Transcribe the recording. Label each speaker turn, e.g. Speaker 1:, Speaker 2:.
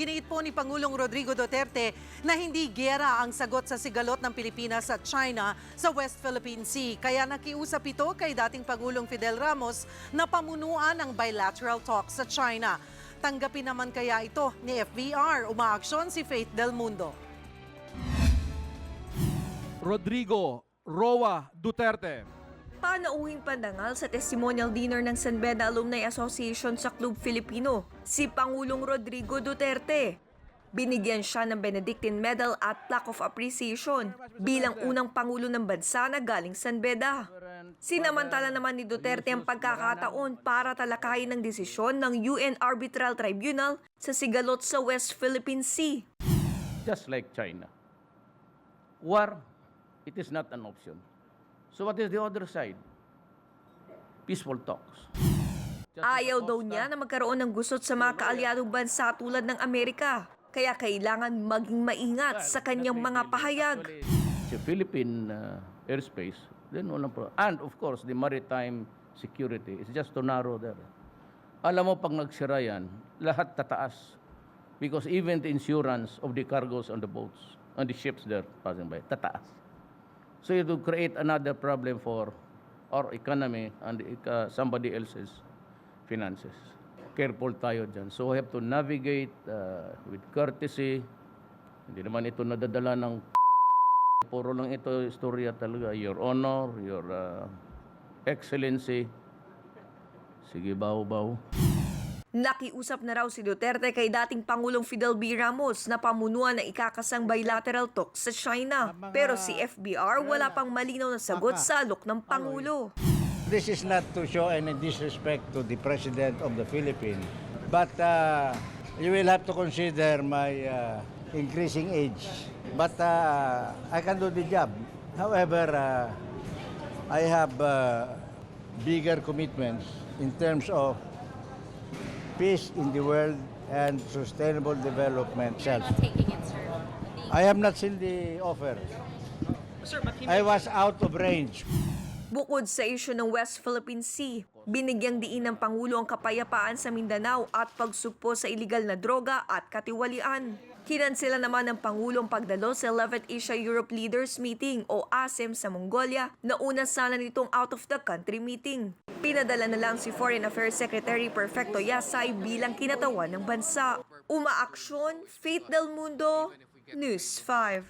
Speaker 1: Iginiit po ni Pangulong Rodrigo Duterte na hindi giyera ang sagot sa sigalot ng Pilipinas at China sa West Philippine Sea. Kaya nakiusap ito kay dating Pangulong Fidel Ramos na pamunuan ang bilateral talks sa China. Tanggapin naman kaya ito ni FBR? Umaaksyon si Faith Del Mundo.
Speaker 2: Rodrigo Roa Duterte.
Speaker 3: Panauhing pandangal sa testimonial dinner ng San Beda Alumni Association sa Club Filipino, si Pangulong Rodrigo Duterte. Binigyan siya ng Benedictine Medal at Plaque of Appreciation bilang unang Pangulo ng bansa na galing San Beda. Sinamantala naman ni Duterte ang pagkakataon para talakayin ang desisyon ng UN Arbitral Tribunal sa sigalot sa West Philippine Sea.
Speaker 4: Just like China, war, it is not an option. So what is the other side? Peaceful talks.
Speaker 3: Ayaw daw niya na magkaroon ng gusot sa mga kaalyadong bansa tulad ng Amerika. Kaya kailangan maging maingat sa kanyang mga pahayag.
Speaker 4: Sa Philippine airspace, then walang problem. And of course, the maritime security is just to narrow there. Alam mo, pag nagsira yan, lahat tataas. Because even the insurance of the cargoes on the boats, on the ships there passing by, tataas. So it will create another problem for our economy and somebody else's finances. Careful tayo dyan. So we have to navigate with courtesy. Hindi naman ito nadadala ng puro lang ito istorya talaga. Your Honor, Your Excellency. Sige, baw-baw.
Speaker 3: Nakiusap na raw si Duterte kay dating Pangulong Fidel B. Ramos na pamunuan ng ikakasang bilateral talks sa China. Pero si FBR wala pang malinaw na sagot sa alok ng Pangulo.
Speaker 5: This is not to show any disrespect to the President of the Philippines, but you will have to consider my increasing age. But I can do the job. However, I have bigger commitments in terms of peace in the world and sustainable development. I have not seen the offer. I was out of range.
Speaker 3: Bukod sa isyu ng West Philippine Sea, binigyang diin ng Pangulo ang kapayapaan sa Mindanao at pagsugpo sa iligal na droga at katiwalian. Kinansela naman ng Pangulo ang pagdalo sa 11th Asia-Europe Leaders Meeting o ASEM sa Mongolia na una sana nitong out-of-the-country meeting. Pinadala na lang si Foreign Affairs Secretary Perfecto Yasay bilang kinatawan ng bansa. Umaaksyon, Faith Del Mundo, News 5.